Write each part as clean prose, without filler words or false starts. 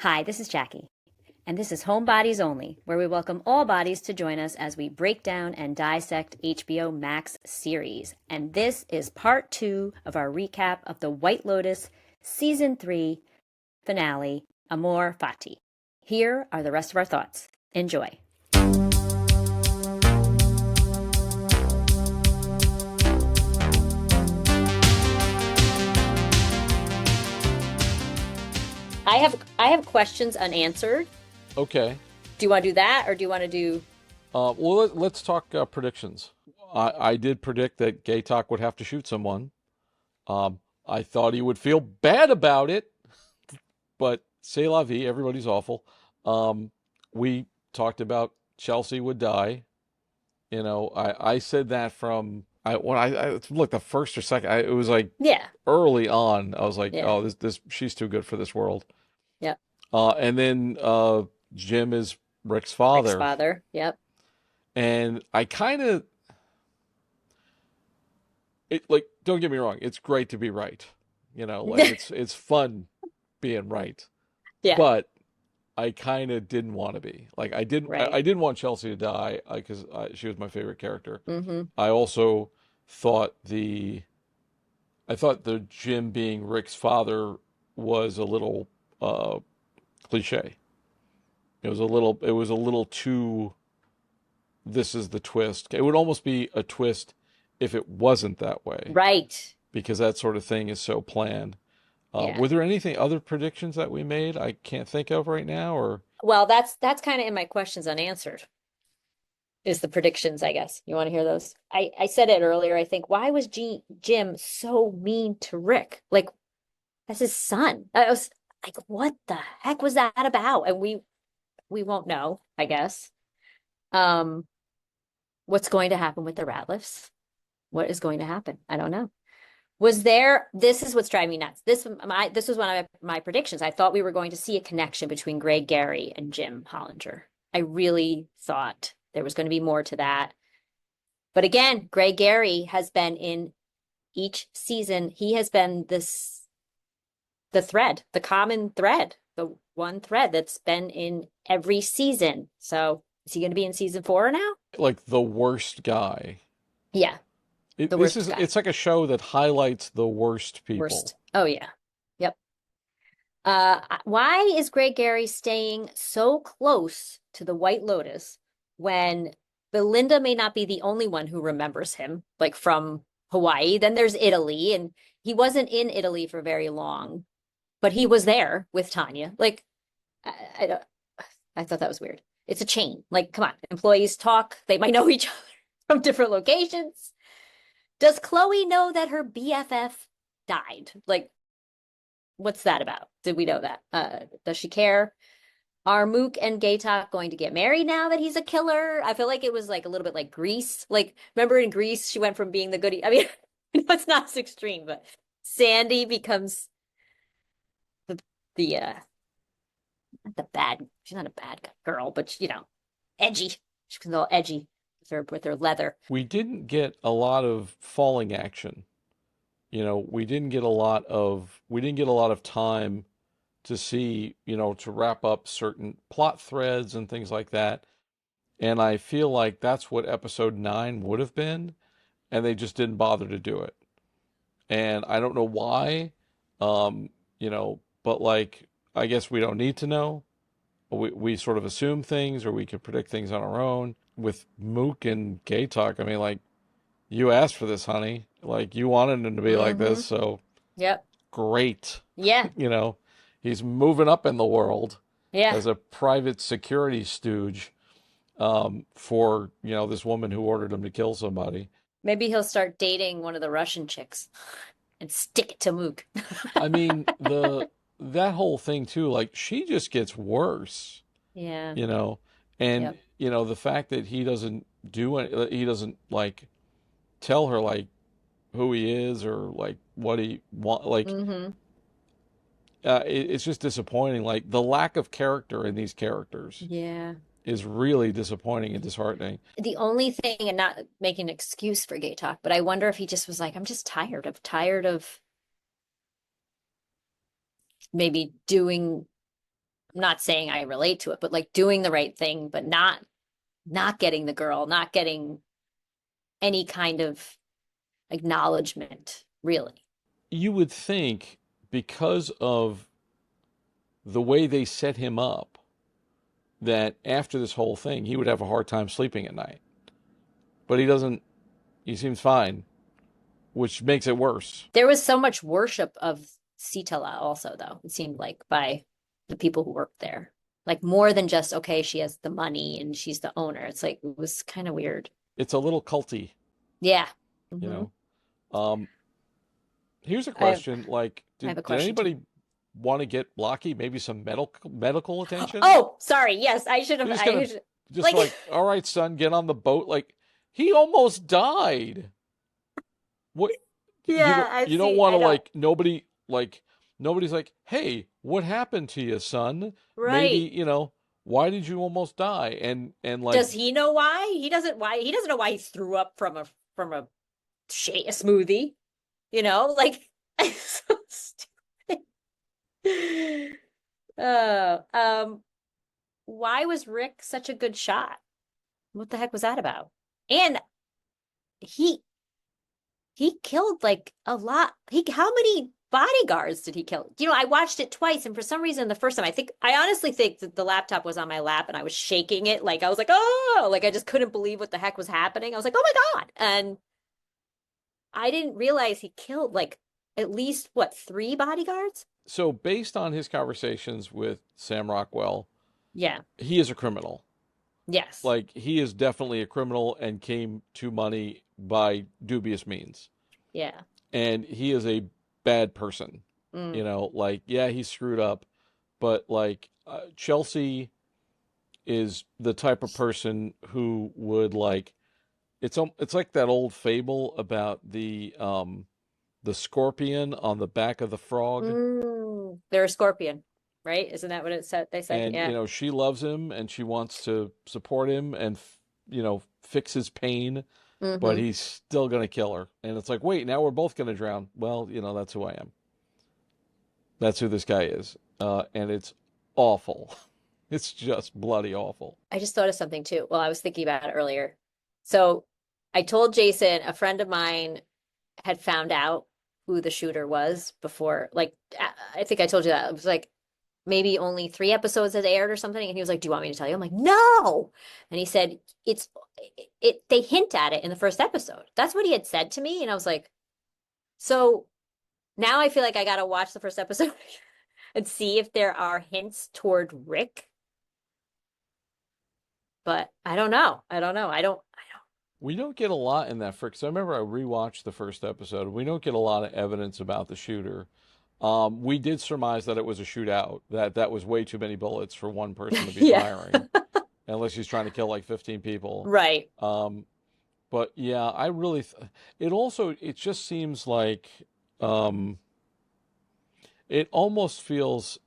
Hi, this is Jackie, and this is Homebodies Only, where we welcome all bodies to join us as we break down and dissect HBO Max series. And this is part 2 of our recap of the White Lotus Season 3 finale, Amor Fati. Here are the rest of our thoughts. Enjoy. I have questions unanswered. Okay. Do you want to do that, or do you want to do? Well, let's talk predictions. I did predict that Gaytok would have to shoot someone. I thought he would feel bad about it, but c'est la vie. Everybody's awful. We talked about Chelsea would die. I said that from when I look the first or second. It was like Yeah. early on. I was like, Yeah. oh, this she's too good for this world. Yep. And then Jim is Rick's father. Rick's father. Yep. And I kind of like, don't get me wrong, it's great to be right. It's fun being right. Yeah. But I kind of didn't want to be. Like I didn't Right. I didn't want Chelsea to die because she was my favorite character. Mm-hmm. I also thought the Jim being Rick's father was a little cliche. It was a little too, this is the twist. It would almost be a twist if it wasn't that way. Right. Because that sort of thing is so planned. Yeah. Were there other predictions that we made I can't think of right now, or? Well, that's kind of in my questions unanswered. Is the predictions, I guess. You want to hear those? I said it earlier, I think. Why was Jim so mean to Rick? Like, that's his son. I was like, what the heck was that about? And we won't know, I guess. What's going to happen with the Ratliffs? What is going to happen? I don't know. This is what's driving me nuts. This was one of my predictions. I thought we were going to see a connection between Greg Gary and Jim Hollinger. I really thought there was going to be more to that. But again, Greg Gary has been in each season. He has been the common thread, the one thread that's been in every season. So is he going to be in season 4 now? Like the worst guy. Yeah. It's like a show that highlights the worst people. Worst. Oh yeah. Yep. Why is Greg Gary staying so close to the White Lotus when Belinda may not be the only one who remembers him, like from Hawaii? Then there's Italy, and he wasn't in Italy for very long, but he was there with Tanya. Like, I thought that was weird. It's a chain. Like, come on, employees talk. They might know each other from different locations. Does Chloe know that her BFF died? Like, what's that about? Did we know that? Does she care? Are Mook and Gaytok going to get married now that he's a killer? I feel like it was like a little bit like Grease. Like, remember in Grease, she went from being the goody. I mean, it's not as extreme, but Sandy becomes not the bad. She's not a bad girl, but edgy. She's a little edgy with her leather. We didn't get a lot of falling action. We didn't get a lot of time to see, to wrap up certain plot threads and things like that. And I feel like that's what episode 9 would have been, and they just didn't bother to do it. And I don't know why, but like, I guess we don't need to know. We sort of assume things, or we can predict things on our own. With Mook and Gaytok, I mean, like, you asked for this, honey. Like, you wanted him to be like this, so yep, great. Yeah. He's moving up in the world as a private security stooge for, this woman who ordered him to kill somebody. Maybe he'll start dating one of the Russian chicks and stick it to Mook. I mean, that whole thing too, like, she just gets worse. Yeah. And the fact that he doesn't like tell her like who he is or like what he want, like it's just disappointing. Like, the lack of character in these characters is really disappointing and disheartening. The only thing, and not making an excuse for Gaytok, but I wonder if he just was like, I'm just tired of maybe doing not saying I relate to it, but like doing the right thing, but not getting the girl, not getting any kind of acknowledgement, really. You would think because of the way they set him up that after this whole thing, he would have a hard time sleeping at night. But he doesn't, he seems fine, which makes it worse. There was so much worship of Sitala also, though, it seemed like by the people who worked there. Like more than just, okay, she has the money and she's the owner. It's like, it was kind of weird. It's a little culty, Yeah. you Hmm. know. Um, Here's a I have, question, like, I have a did question too. anybody want to get Blocky maybe some medical attention? Oh, sorry. Yes, I should have. You're just gonna just Like, like, all right, son, get on the boat. Like, he almost died. What yeah, I you don't see. want I to know. nobody's like, hey, what happened to you, son? Maybe, Right. why did you almost die? And like, Does he know why? He doesn't. Why he doesn't know why he threw up from a smoothie. Like so stupid. Uh, um, why was Rick such a good shot? What the heck was that about? And he he killed like a lot. How many bodyguards did he kill? I watched it twice, and for some reason, the first time, I honestly think that the laptop was on my lap and I was shaking it. Like I was like, oh, like I just couldn't believe what the heck was happening. I was like, oh my God. And I didn't realize he killed like at least what, three bodyguards? so based on his conversations with Sam Rockwell, Yeah. he is a criminal. Yes. Like, he is definitely a criminal and came to money by dubious means. Yeah. And he is a bad person. Mm. Like, yeah, he screwed up, but like, Chelsea is the type of person who would like, it's like that old fable about the scorpion on the back of the frog. Mm. They're a scorpion, right? Isn't that what it said? They say, And yeah. she loves him and she wants to support him and fix his pain, but Hmm. he's still going to kill her. And it's like, wait, now we're both going to drown. Well, that's who I am. That's who this guy is. And it's awful. It's just bloody awful. I just thought of something too. Well, I was thinking about it earlier. So I told Jason, a friend of mine had found out who the shooter was before, like, I think I told you that. It was like maybe only three episodes had aired or something. And he was like, do you want me to tell you? I'm like, no. And he said, it's, they hint at it in the first episode. That's what he had said to me. And I was like, so now I feel like I got to watch the first episode and see if there are hints toward Rick. But I don't know. I don't know. We don't get a lot in that because I remember I rewatched the first episode. We don't get a lot of evidence about the shooter. We did surmise that it was a shootout, that was way too many bullets for one person to be Yeah. firing, unless he's trying to kill like 15 people. Right. Um, but yeah, I really, it just seems like um, it almost feels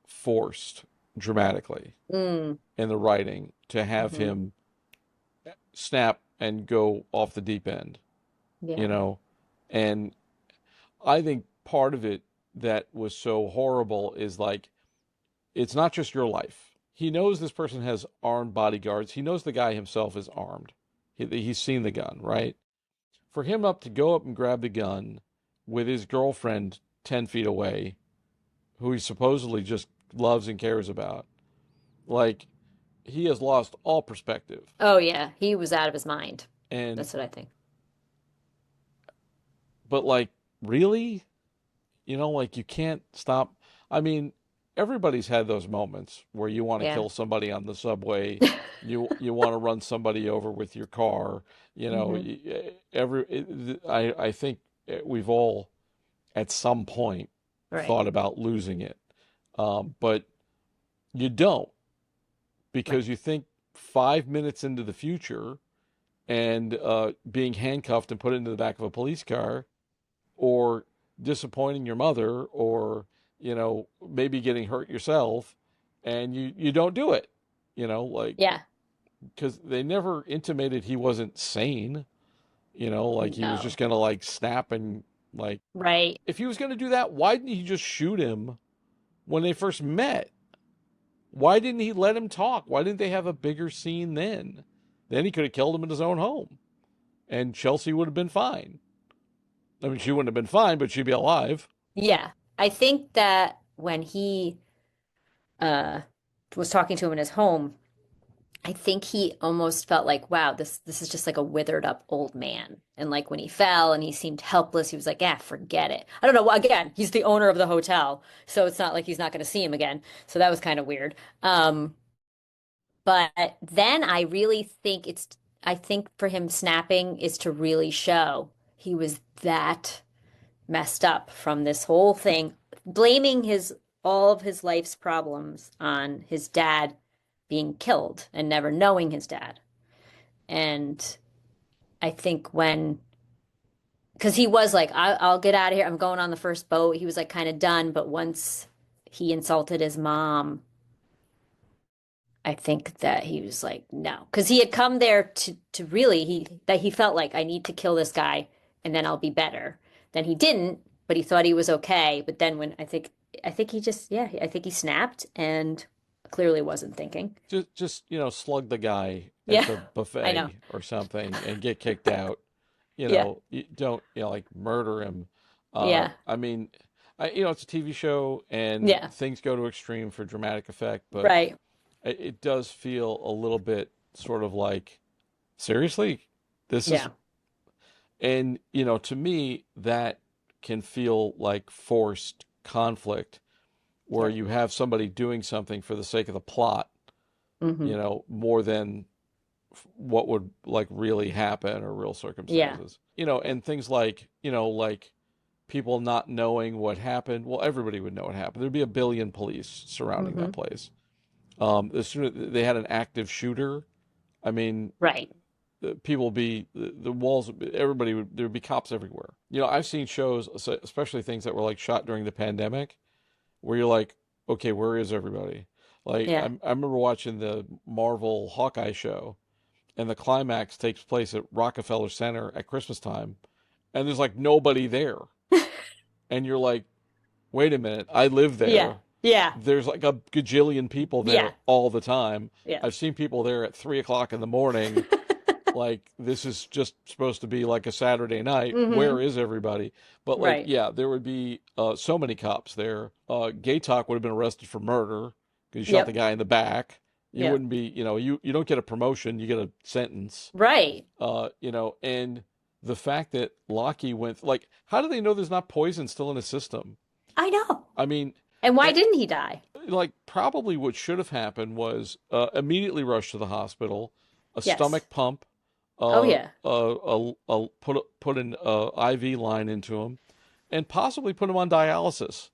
forced dramatically Mm. in the writing to have Hmm. him snap and go off the deep end, you Yeah. know? And I think part of it that was so horrible is like, it's not just your life. He knows this person has armed bodyguards. He knows the guy himself is armed. He's seen the gun, right? For him to go up and grab the gun with his girlfriend 10 feet away, who he supposedly just loves and cares about, like, he has lost all perspective. Oh yeah. He was out of his mind. And, That's what I think. but like, really? Like, you can't stop. I mean, everybody's had those moments where you want to Yeah. kill somebody on the subway, you want to run somebody over with your car. Hmm. I think we've all at some point Right. thought about losing it, but you don't Right. because you think 5 minutes into the future and being handcuffed and put into the back of a police car or disappointing your mother or maybe getting hurt yourself and you don't do it, like, Yeah. because they never intimated he wasn't sane, like he was No. just gonna like snap and like, Right. if he was gonna do that, why didn't he just shoot him when they first met? Why didn't he let him talk? Why didn't they have a bigger scene then? Then he could have killed him in his own home, and Chelsea would have been fine. I mean, she wouldn't have been fine, but she'd be alive. Yeah. I think that when he uh was talking to him in his home, I think he almost felt like, wow, this is just like a withered up old man. And like when he fell and he seemed helpless, he was like, ah, forget it. I don't know. Again, he's the owner of the hotel, so it's not like he's not going to see him again. So that was kind of weird. But then I think for him snapping is to really show he was that messed up from this whole thing, blaming his all of his life's problems on his dad being killed and never knowing his dad. And I think because he was like, I'll get out of here. I'm going on the first boat. He was like kind of done. But once he insulted his mom, I think that he was like, no, because he had come there to really he felt like I need to kill this guy and then I'll be better. Then he didn't, but he thought he was okay. But then when I think he just I think he snapped and clearly wasn't thinking. Just slug the guy at Yeah, the I know. buffet or something and get kicked out. Yeah, You don't like murder him. yeah, I mean, it's a TV show and yeah. things go to extreme for dramatic effect, but Right. it does feel a little bit sort of like, seriously, this is, Yeah. and to me that can feel like forced conflict where Yep. you have somebody doing something for the sake of the plot, Hmm. more than what would like really happen or real Yeah. circumstances. And things like, like people not knowing what happened. Well, everybody would know what happened. There'd be a billion police surrounding Hmm. that place. As soon as they had an active shooter, I mean, Right. people would be the walls. Everybody would there'd be cops everywhere. I've seen shows, especially things that were like shot during the pandemic, where you're like, okay, where is everybody? Like I, Yeah. I remember watching the Marvel Hawkeye show, and the climax takes place at Rockefeller Center at Christmas time, and there's like nobody there, and you're like, wait a minute, I live Yeah. there. Yeah. There's like a gajillion people there Yeah. all the time. Yeah. I've seen people there at 3 o'clock in the morning. Like this is just supposed to be like a Saturday night. Hmm. Where is everybody? But like, Right. yeah, there would be so many cops there. Gay Talk would have been arrested for murder because he shot the Yep. guy in the back. You Yep. wouldn't be, you don't get a promotion, you get a sentence. Right. And the fact that Lockie went like, how do they know there's not poison still in his system? I know. I mean, And why eh, didn't he die? like probably what should have happened was immediately rush to the hospital, a Yes. stomach pump, Oh yeah. put an IV line into him, and possibly put him on dialysis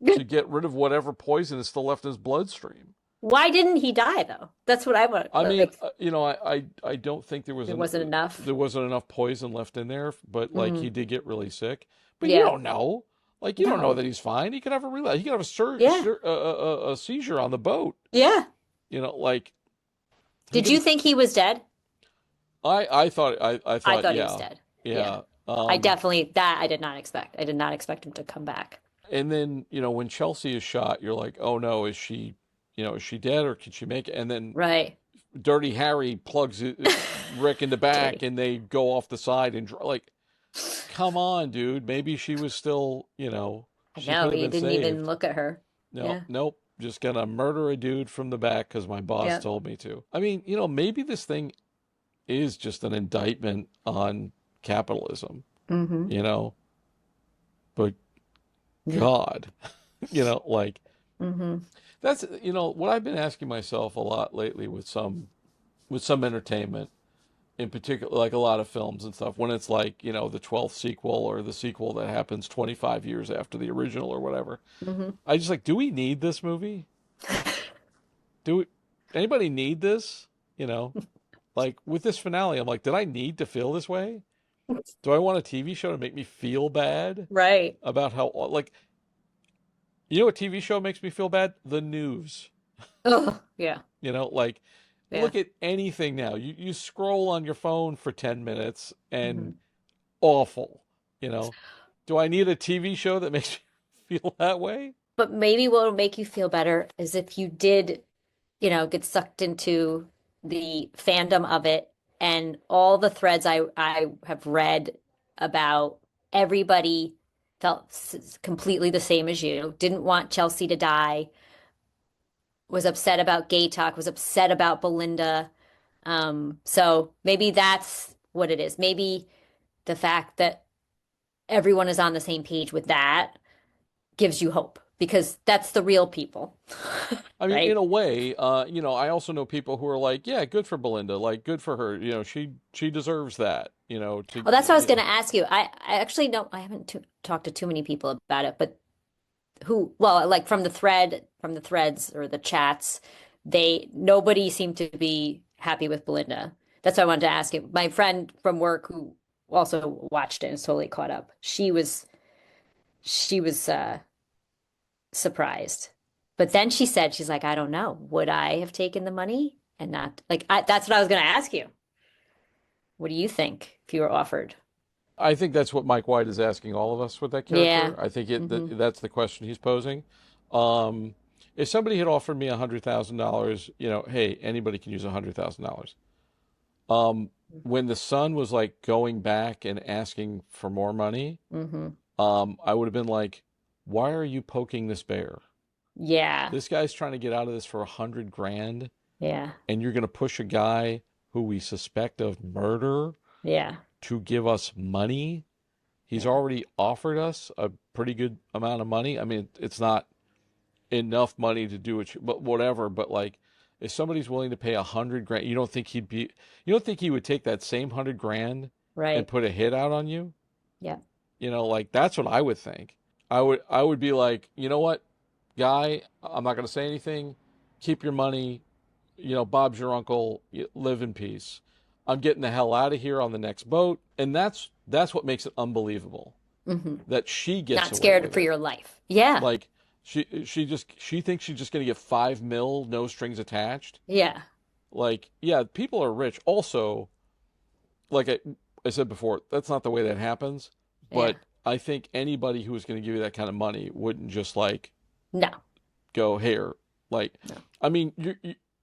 to get rid of whatever poison is still left in his bloodstream. Why didn't he die though? That's what I want. I mean, Like I don't think there wasn't enough. there wasn't enough poison left in there, but like Hmm. he did get really sick. But you Yeah. don't know. Like you don't know No. that he's fine. He could have a relapse. He could have Yeah. a seizure on the boat. Yeah. Like he Did could. you think he was dead? I I thought thought he was yeah, dead. Yeah. yeah. I definitely that I did not expect. I did not expect him to come back. And then when Chelsea is shot, you're like, oh no, is she dead or can she make it? And then Right. Dirty Harry plugs Rick in the back, Dirty. and they go off the side and like, come on, dude. Maybe she was still, I she know could have he been didn't even saved. look at her. No, Yeah. nope. Just gonna murder a dude from the back because my boss Yeah. told me to. I mean, maybe this thing is just an indictment on capitalism, Hmm. you know, but Yeah. God, like Hmm. that's, what I've been asking myself a lot lately with some entertainment in particular, like a lot of films and stuff, when it's like, the 12th sequel or the sequel that happens 25 years after the original or whatever. Hmm. I just like, do we need this movie? Do we, anybody need this? Like with this finale, I'm like, did I need to feel this way? Do I want a TV show to make me feel bad Right. about how, like, what TV show makes me feel bad? The news. Oh, yeah. Like, Yeah. look at anything now. You scroll on your phone for 10 minutes and Hmm. awful, Do I need a TV show that makes me feel that way? But maybe what would make you feel better is if you did. get sucked into the fandom of it, and all the threads I have read about everybody felt completely the same as you. Didn't want Chelsea to die, was upset about gay talk, was upset about Belinda. So maybe that's what it is. Maybe the fact that everyone is on the same page with that gives you hope because that's the real people, I mean, in right? a way, I also know people who are like, yeah, good for Belinda, like good for her. She deserves that. Oh, that's what I was going to ask you. I actually don't, I haven't talked to too many people about it, but well, like from the threads or the chats, nobody seemed to be happy with Belinda. That's why I wanted to ask you. My friend from work who also watched it and is totally caught up, she was surprised. But then she said, she's like, I don't know. Would I have taken the money and not like that's what I was going to ask you. What do you think if you were offered? I think that's what Mike White is asking all of us with that Yeah. character. I think Hmm. that's the question he's posing. Um, if somebody had offered me $100,000, hey, anybody can use $100,000. Um, when the son was like going back and asking for more money, Hmm. I would have been like, why are you poking this bear? Yeah. This guy's trying to get out of this for 100 grand, Yeah. and you're going to push a guy who we suspect of murder Yeah. to give us money. He's Yeah. already offered us a pretty good amount of money. I mean, it's not enough money to do it, but whatever. But like, if somebody's willing to pay 100 grand, you don't think he would take that same 100 grand and Right. put a hit out on you? Yeah. Like that's what I would think. I would be like, you know what, guy, I'm not going to say anything. Keep your money. Bob's your uncle. Live in peace. I'm getting the hell out of here on the next boat, and that's what makes it unbelievable Hmm. that she gets Not away scared with for it. your life. Yeah. Like she thinks she's just gonna get 5 mil, no strings attached. Yeah. Like, yeah, people are rich. Also, like I said before, that's not the way that happens. Yeah. But I think anybody who is going to give you that kind of money wouldn't just like No. go here. Like, No. I mean,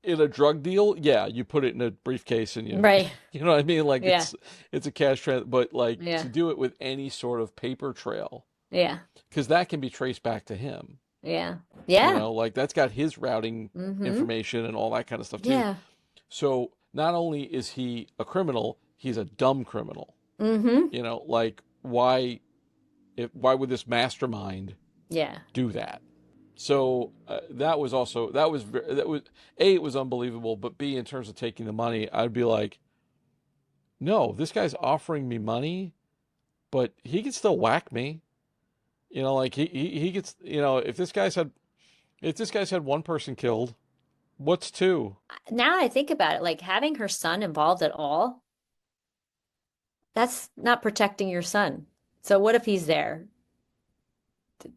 in a drug deal, yeah, you put it in a briefcase and you, Right. you know what I mean? Like Yeah. it's a cash trans, but like Yeah. to do it with any sort of paper trail, Yeah. because that can be traced back to him. Yeah. Yeah. Like that's got his routing Hmm. information and all that kind of stuff too. Yeah. So not only is he a criminal, he's a dumb criminal. Hmm. Like why would this mastermind Yeah. do that? So that was A, it was unbelievable, but B, in terms of taking the money, I'd be like, no, this guy's offering me money, but he can still whack me. Like he gets, if this guy's had one person killed, what's two? Now I think about it, like having her son involved at all, that's not protecting your son. So what if he's there?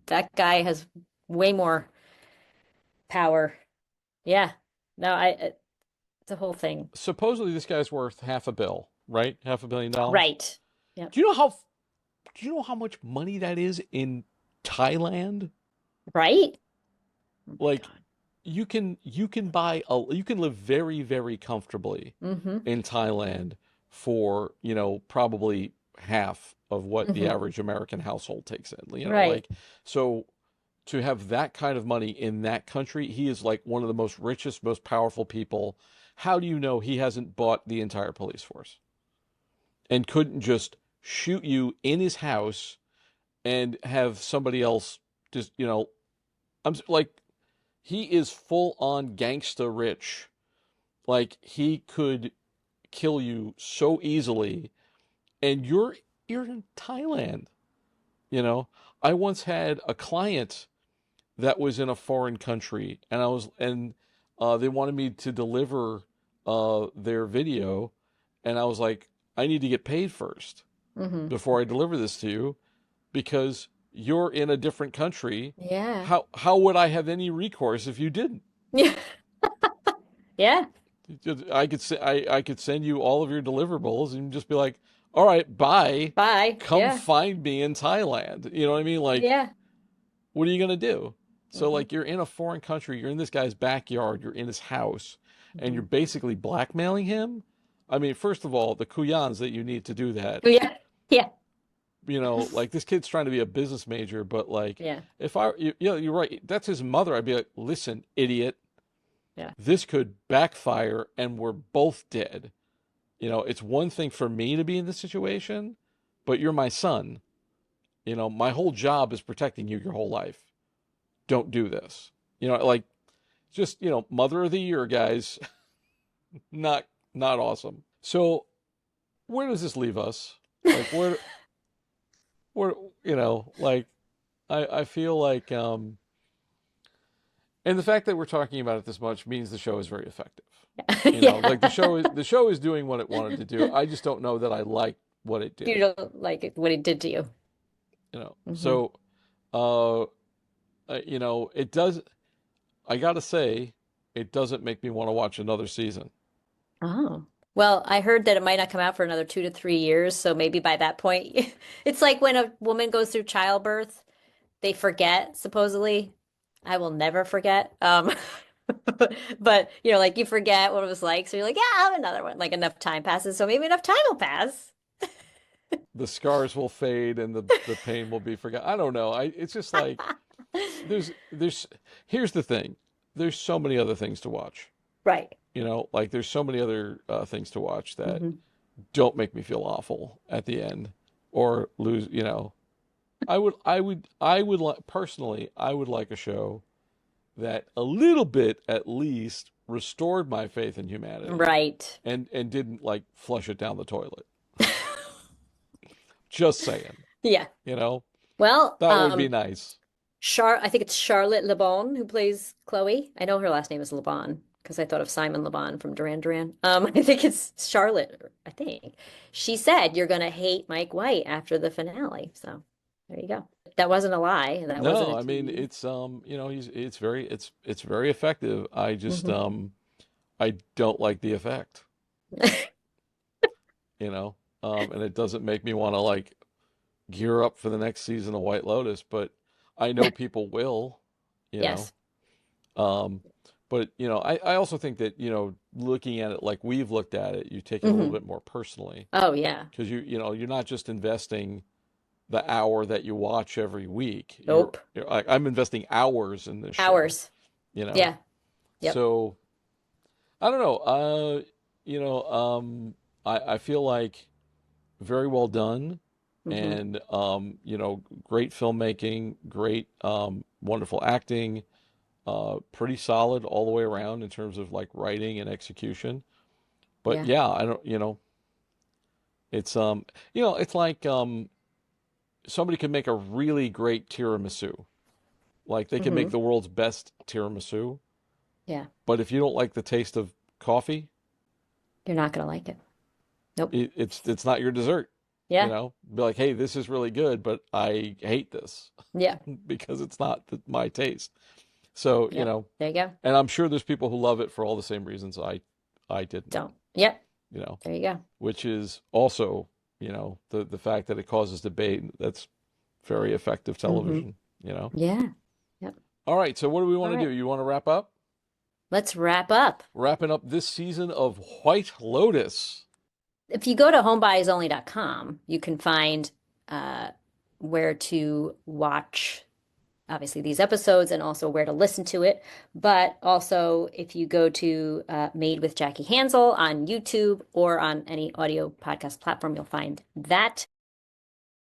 That guy has way more power. Yeah. No, it's a whole thing. Supposedly this guy's worth half a bill, right? $500 million. Right. Yep. Do you know how do you know how much money that is in Thailand? Right? Oh my Like God. you can live very, very comfortably Hmm. in Thailand for, probably half of what the Hmm. average American household takes in. Right. So to have that kind of money in that country, he is like one of the most richest, most powerful people. How do you know he hasn't bought the entire police force and couldn't just shoot you in his house and have somebody else just, like, he is full on gangsta rich. Like he could kill you so easily, and you're in Thailand. You know, I once had a client that was in a foreign country, and they wanted me to deliver their video, and I was like, I need to get paid first Hmm. before I deliver this to you because you're in a different country. Yeah. How would I have any recourse if you didn't? Yeah. Yeah. I could send you all of your deliverables and just be like, all right, bye. Bye. Come Yeah. find me in Thailand. You know what I mean? Like, Yeah. what are you gonna do? So like you're in a foreign country, you're in this guy's backyard, you're in his house, and you're basically blackmailing him. I mean, first of all, the kuyans that you need to do that, Yeah. Yeah. like this kid's trying to be a business major, but like Yeah. if you're right, that's his mother. I'd be like, listen, idiot, Yeah. this could backfire and we're both dead. It's one thing for me to be in this situation, but you're my son. My whole job is protecting you your whole life. Don't do this. Like just, mother of the year, guys. Not awesome. So where does this leave us? Like where like I feel like and the fact that we're talking about it this much means the show is very effective. Like the show is doing what it wanted to do. I just don't know that I like what it You did. don't like it, what it did to you. So it does, I gotta say, it doesn't make me want to watch another season. Oh. Well, I heard that it might not come out for another 2 to 3 years, so maybe by that point, it's like when a woman goes through childbirth, they forget, supposedly. I will never forget. But like you forget what it was like, so you're like, yeah, I'll have another one. Like enough time passes, so maybe enough time will pass. The scars will fade and the pain will be forgotten. I don't know. It's just like there's here's the thing. There's so many other things to watch. Right. Like there's so many other things to watch that Hmm. don't make me feel awful at the end or lose. I would like personally. I would like a show that a little bit at least restored my faith in humanity Right. and didn't like flush it down the toilet. Just saying, Yeah. you know, Well, that would be nice. I think it's Charlotte Le Bon who plays Chloe. I know her last name is Le Bon because I thought of Simon Le Bon from Duran Duran. I think it's Charlotte, I think. She said you're gonna hate Mike White after the finale. So there you go. That wasn't a lie. That wasn't No, a I mean tease. it's it's very effective. I just Hmm. I don't like the effect, you know. And it doesn't make me want to like gear up for the next season of White Lotus, but I know people will, you know. Yes. Um, but I also think that, looking at it like we've looked at it, you take it a little Hmm. bit more personally Oh yeah. because you're not just investing the hour that you watch every week. Nope. You're like I'm investing hours in this show, Hours. you know. Yeah. Yep. So I don't know. You know, I feel like very well done Hmm. and great filmmaking, great wonderful acting, pretty solid all the way around in terms of like writing and execution. But Yeah. yeah, I don't, it's it's like somebody could make a really great tiramisu. Like they can make Hmm. the world's best tiramisu, Yeah. but if you don't like the taste of coffee, You're not gonna like it. Nope. it's not your dessert. Yeah. Be like, hey, this is really good, but I hate this Yeah. because it's not my taste. So, Yep. There you go. and I'm sure there's people who love it for all the same reasons I didn't, Don't. Yep. you know, There you go. which is also, the fact that it causes debate. That's very effective Hmm. television. Yeah. Yep. All right, so what do we All want to do? right. You want to wrap up? Let's wrap up. Wrapping up this season of White Lotus. If you go to homebuyisonly.com, you can find uh, where to watch, obviously, these episodes and also where to listen to it. But also, if you go to Made with Jackie Hansel on YouTube or on any audio podcast platform, you'll find that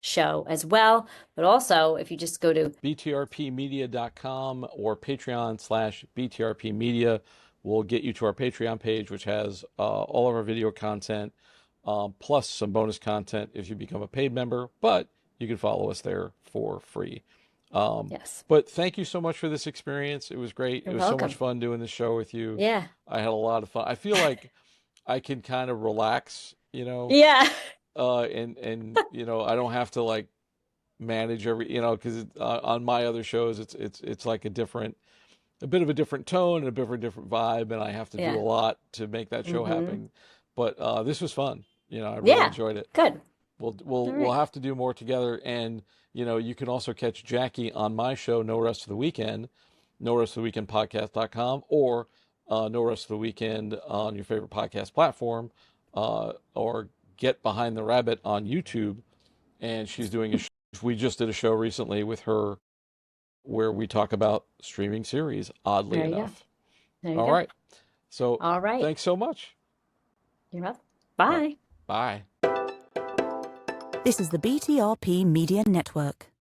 show as well. But also, if you just go to BTRPmedia.com or Patreon/BTRPmedia will get you to our Patreon page, which has all of our video content, plus some bonus content if you become a paid member, but you can follow us there for free. yes, But thank you so much for this experience. It was great. It you're was so much welcome. fun doing this show with you. Yeah. I had a lot of fun. I feel like I can kind of relax, Yeah. and I don't have to like manage every because on my other shows it's like a bit of a different tone and a bit of a different vibe, and I have to do a Yeah. lot to make that show Hmm. happen. But this was fun. I really Yeah. enjoyed it. Good. All We'll right. have to do more together. And you can also catch Jackie on my show, No Rest of the Weekend, No Rest of the Weekend podcast.com, or No Rest of the Weekend on your favorite podcast platform, or Get Behind the Rabbit on YouTube. And she's doing we just did a show recently with her where we talk about streaming series, oddly There you go. enough. There you All go. right. So All right. thanks so much. You're welcome. All right. Bye. Bye. This is the BTRP Media Network.